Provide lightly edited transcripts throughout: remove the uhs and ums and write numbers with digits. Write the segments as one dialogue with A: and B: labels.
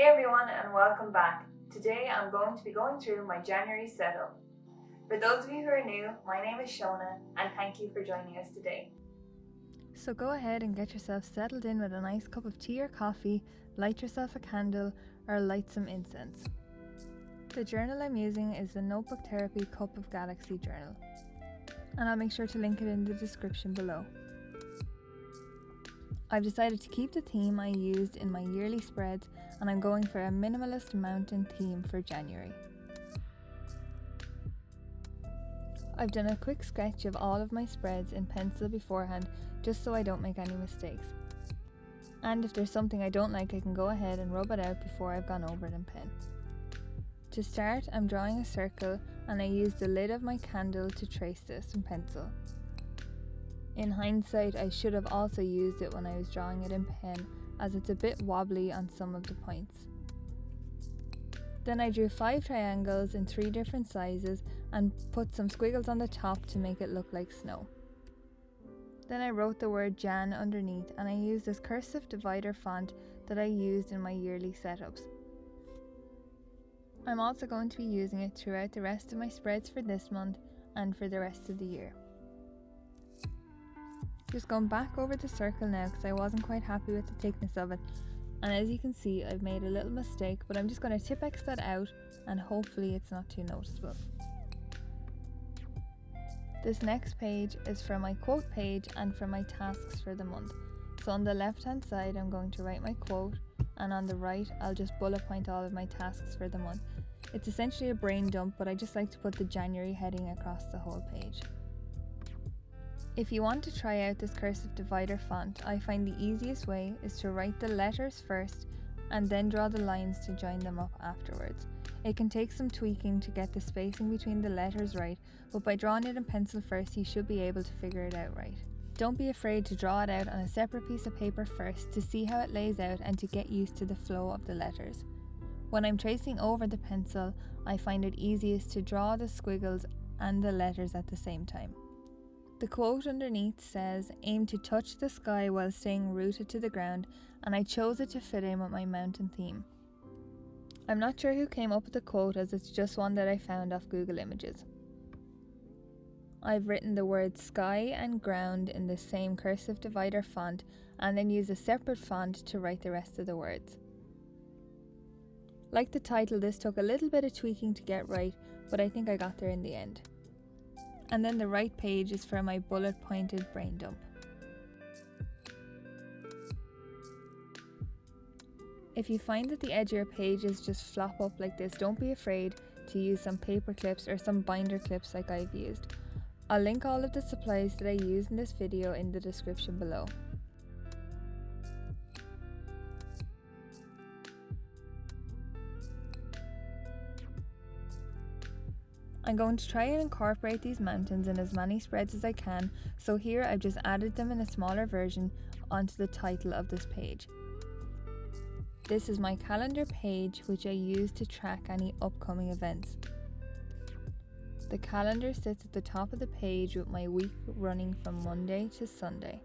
A: Hey everyone and welcome back. Today I'm going to be going through my January setup. For those of you who are new, my name is Shona and thank you for joining us today.
B: So go ahead and get yourself settled in with a nice cup of tea or coffee, light yourself a candle or light some incense. The journal I'm using is the Notebook Therapy Cup of Galaxy journal, and I'll make sure to link it in the description below. I've decided to keep the theme I used in my yearly spreads, and I'm going for a minimalist mountain theme for January. I've done a quick sketch of all of my spreads in pencil beforehand just so I don't make any mistakes. And if there's something I don't like, I can go ahead and rub it out before I've gone over it in pen. To start, I'm drawing a circle and I use the lid of my candle to trace this in pencil. In hindsight, I should have also used it when I was drawing it in pen, as it's a bit wobbly on some of the points. Then I drew 5 triangles in 3 different sizes and put some squiggles on the top to make it look like snow. Then I wrote the word Jan underneath, and I used this cursive divider font that I used in my yearly setups. I'm also going to be using it throughout the rest of my spreads for this month and for the rest of the year. Just going back over the circle now because I wasn't quite happy with the thickness of it, and as you can see I've made a little mistake, but I'm just going to Tipp-Ex that out and hopefully it's not too noticeable. This next page is for my quote page and for my tasks for the month. So on the left hand side I'm going to write my quote, and on the right I'll just bullet point all of my tasks for the month. It's essentially a brain dump, but I just like to put the January heading across the whole page. If you want to try out this cursive divider font, I find the easiest way is to write the letters first and then draw the lines to join them up afterwards. It can take some tweaking to get the spacing between the letters right, but by drawing it in pencil first you should be able to figure it out right. Don't be afraid to draw it out on a separate piece of paper first to see how it lays out and to get used to the flow of the letters. When I'm tracing over the pencil, I find it easiest to draw the squiggles and the letters at the same time. The quote underneath says, "Aim to touch the sky while staying rooted to the ground," and I chose it to fit in with my mountain theme. I'm not sure who came up with the quote, as it's just one that I found off Google Images. I've written the words sky and ground in the same cursive divider font and then used a separate font to write the rest of the words. Like the title, this took a little bit of tweaking to get right, but I think I got there in the end. And then the right page is for my bullet pointed brain dump. If you find that the edge of your pages just flop up like this, don't be afraid to use some paper clips or some binder clips like I've used. I'll link all of the supplies that I use in this video in the description below. I'm going to try and incorporate these mountains in as many spreads as I can, so here I've just added them in a smaller version onto the title of this page. This is my calendar page, which I use to track any upcoming events. The calendar sits at the top of the page with my week running from Monday to Sunday.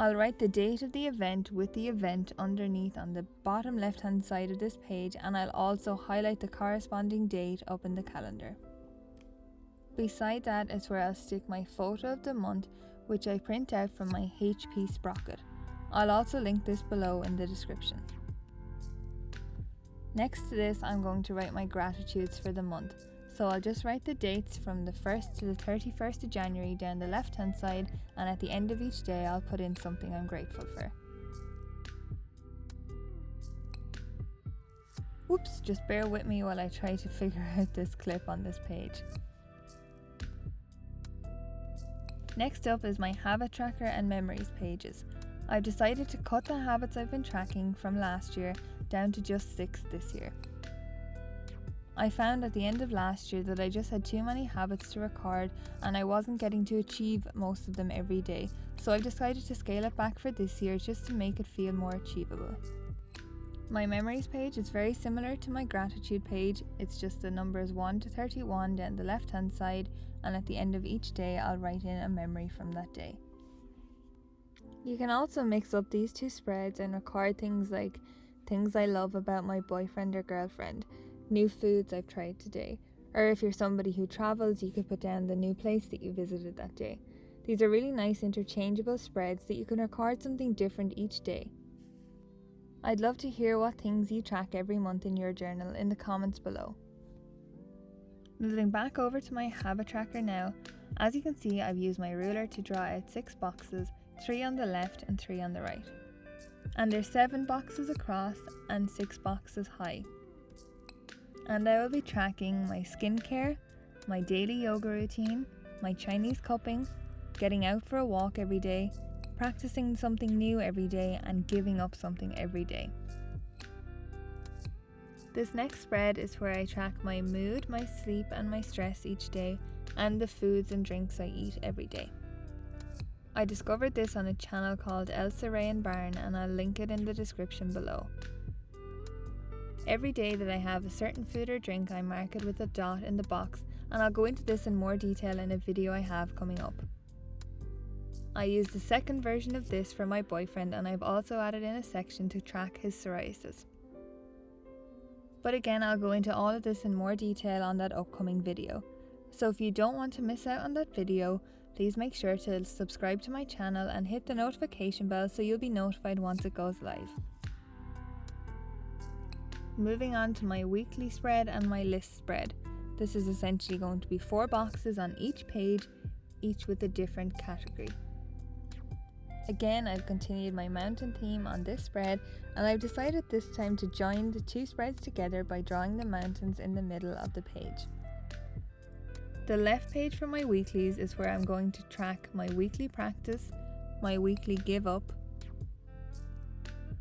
B: I'll write the date of the event with the event underneath on the bottom left hand side of this page, and I'll also highlight the corresponding date up in the calendar. Beside that is where I'll stick my photo of the month, which I print out from my HP sprocket. I'll also link this below in the description. Next to this, I'm going to write my gratitudes for the month. So I'll just write the dates from the 1st to the 31st of January down the left hand side, and at the end of each day I'll put in something I'm grateful for. Whoops, just bear with me while I try to figure out this clip on this page. Next up is my habit tracker and memories pages. I've decided to cut the habits I've been tracking from last year down to just 6 this year. I found at the end of last year that I just had too many habits to record and I wasn't getting to achieve most of them every day, so I've decided to scale it back for this year just to make it feel more achievable. My memories page is very similar to my gratitude page. It's just the numbers 1 to 31 down the left hand side, and at the end of each day I'll write in a memory from that day. You can also mix up these two spreads and record things like things I love about my boyfriend or girlfriend, new foods I've tried today, or if you're somebody who travels, you could put down the new place that you visited that day. These are really nice interchangeable spreads that you can record something different each day. I'd love to hear what things you track every month in your journal in the comments below. Moving back over to my habit tracker now, as you can see, I've used my ruler to draw out 6 boxes, 3 on the left and 3 on the right. And there's 7 boxes across and 6 boxes high. And I will be tracking my skincare, my daily yoga routine, my Chinese cupping, getting out for a walk every day, practicing something new every day, and giving up something every day. This next spread is where I track my mood, my sleep and my stress each day, and the foods and drinks I eat every day. I discovered this on a channel called Elsa Ray and Barn, and I'll link it in the description below. Every day that I have a certain food or drink, I mark it with a dot in the box, and I'll go into this in more detail in a video I have coming up. I used the second version of this for my boyfriend, and I've also added in a section to track his psoriasis. But again, I'll go into all of this in more detail on that upcoming video. So if you don't want to miss out on that video, please make sure to subscribe to my channel and hit the notification bell so you'll be notified once it goes live. Moving on to my weekly spread and my list spread. This is essentially going to be 4 boxes on each page, each with a different category. Again, I've continued my mountain theme on this spread, and I've decided this time to join the 2 spreads together by drawing the mountains in the middle of the page. The left page for my weeklies is where I'm going to track my weekly practice, my weekly give up,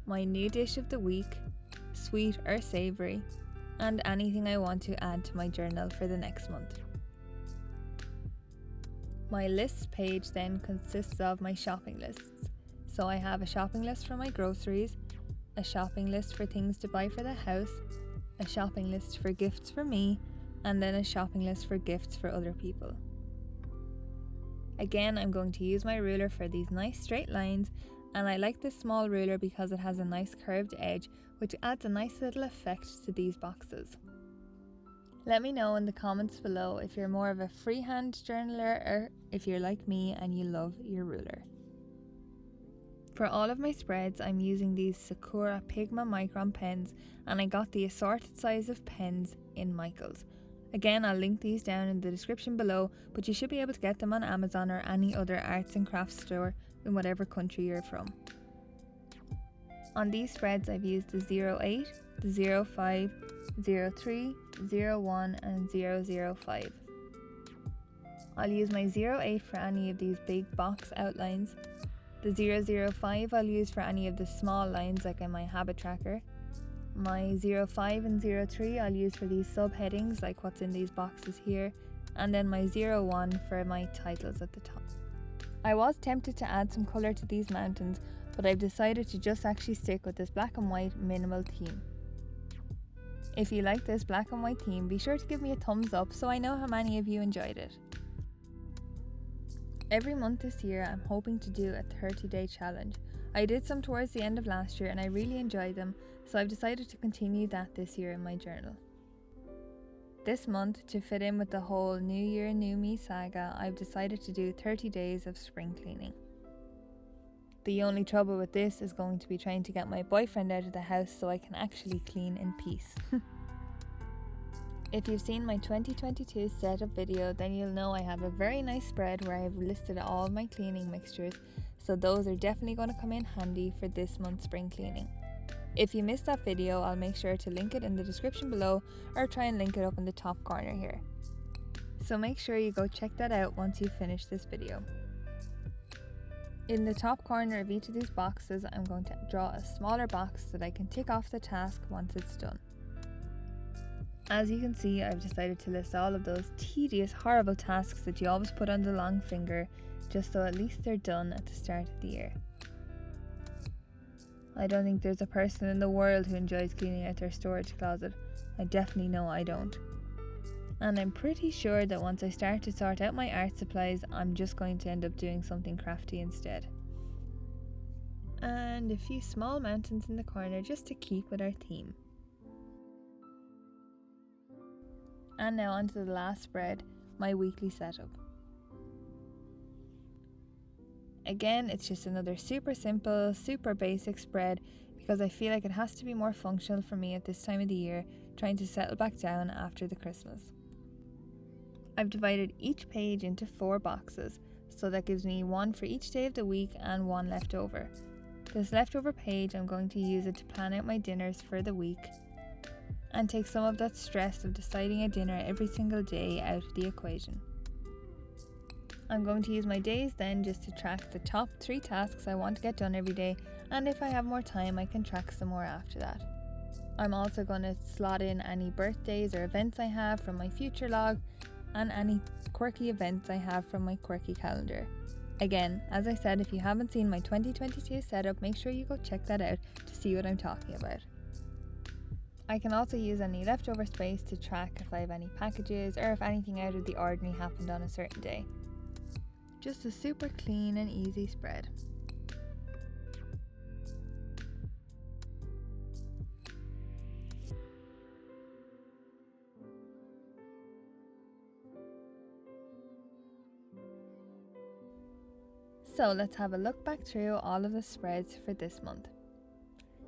B: my new dish of the week, sweet or savoury, and anything I want to add to my journal for the next month. My lists page then consists of my shopping lists. So I have a shopping list for my groceries, a shopping list for things to buy for the house, a shopping list for gifts for me, and then a shopping list for gifts for other people. Again, I'm going to use my ruler for these nice straight lines, and I like this small ruler because it has a nice curved edge, which adds a nice little effect to these boxes. Let me know in the comments below if you're more of a freehand journaler or if you're like me and you love your ruler. For all of my spreads, I'm using these Sakura Pigma Micron pens, and I got the assorted size of pens in Michaels. Again, I'll link these down in the description below, but you should be able to get them on Amazon or any other arts and crafts store in whatever country you're from. On these spreads, I've used the 08, the 05, 03, 01 and 005. I'll use my 08 for any of these big box outlines. The 005 I'll use for any of the small lines like in my habit tracker. My 05 and 03 I'll use for these subheadings like what's in these boxes here. And then my 01 for my titles at the top. I was tempted to add some colour to these mountains, but I've decided to just actually stick with this black and white minimal theme. If you like this black and white theme, be sure to give me a thumbs up so I know how many of you enjoyed it. Every month this year, I'm hoping to do a 30-day challenge. I did some towards the end of last year and I really enjoyed them, so I've decided to continue that this year in my journal. This month, to fit in with the whole New Year, New Me saga, I've decided to do 30 days of spring cleaning. The only trouble with this is going to be trying to get my boyfriend out of the house so I can actually clean in peace. If you've seen my 2022 setup video, then you'll know I have a very nice spread where I have listed all my cleaning mixtures, so those are definitely going to come in handy for this month's spring cleaning. If you missed that video, I'll make sure to link it in the description below or try and link it up in the top corner here. So make sure you go check that out once you finish this video. In the top corner of each of these boxes, I'm going to draw a smaller box so that I can tick off the task once it's done. As you can see, I've decided to list all of those tedious, horrible tasks that you always put on the long finger, just so at least they're done at the start of the year. I don't think there's a person in the world who enjoys cleaning out their storage closet. I definitely know I don't. And I'm pretty sure that once I start to sort out my art supplies, I'm just going to end up doing something crafty instead. and a few small mountains in the corner just to keep with our theme. And now on to the last spread, my weekly setup. Again, it's just another super simple, super basic spread because I feel like it has to be more functional for me at this time of the year, trying to settle back down after the Christmas. I've divided each page into 4 boxes, so that gives me one for each day of the week and one left over. This leftover page, I'm going to use it to plan out my dinners for the week and take some of that stress of deciding a dinner every single day out of the equation. I'm going to use my days then just to track the top 3 tasks I want to get done every day, and if I have more time I can track some more after that. I'm also going to slot in any birthdays or events I have from my future log and any quirky events I have from my quirky calendar. Again, as I said, if you haven't seen my 2022 setup, make sure you go check that out to see what I'm talking about. I can also use any leftover space to track if I have any packages or if anything out of the ordinary happened on a certain day. Just a super clean and easy spread. So let's have a look back through all of the spreads for this month.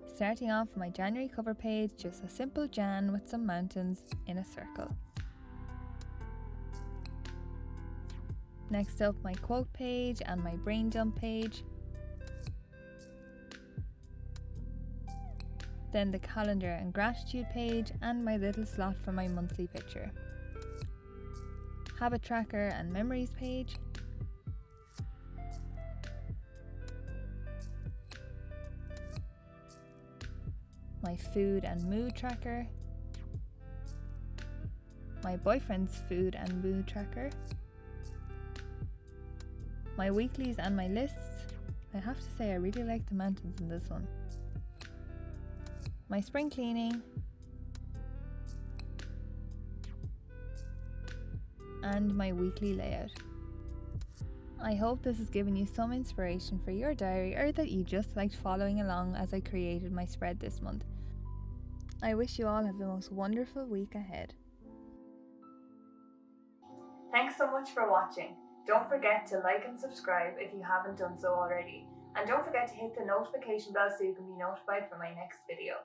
B: Starting off my January cover page, just a simple Jan with some mountains in a circle. Next up, my quote page and my brain dump page. Then the calendar and gratitude page and my little slot for my monthly picture. Habit tracker and memories page. My food and mood tracker. My boyfriend's food and mood tracker. My weeklies and my lists. I have to say I really like the mountains in this one. My spring cleaning. And my weekly layout. I hope this has given you some inspiration for your diary or that you just liked following along as I created my spread this month. I wish you all have the most wonderful week ahead.
A: Thanks so much for watching. Don't forget to like and subscribe if you haven't done so already. And don't forget to hit the notification bell so you can be notified for my next video.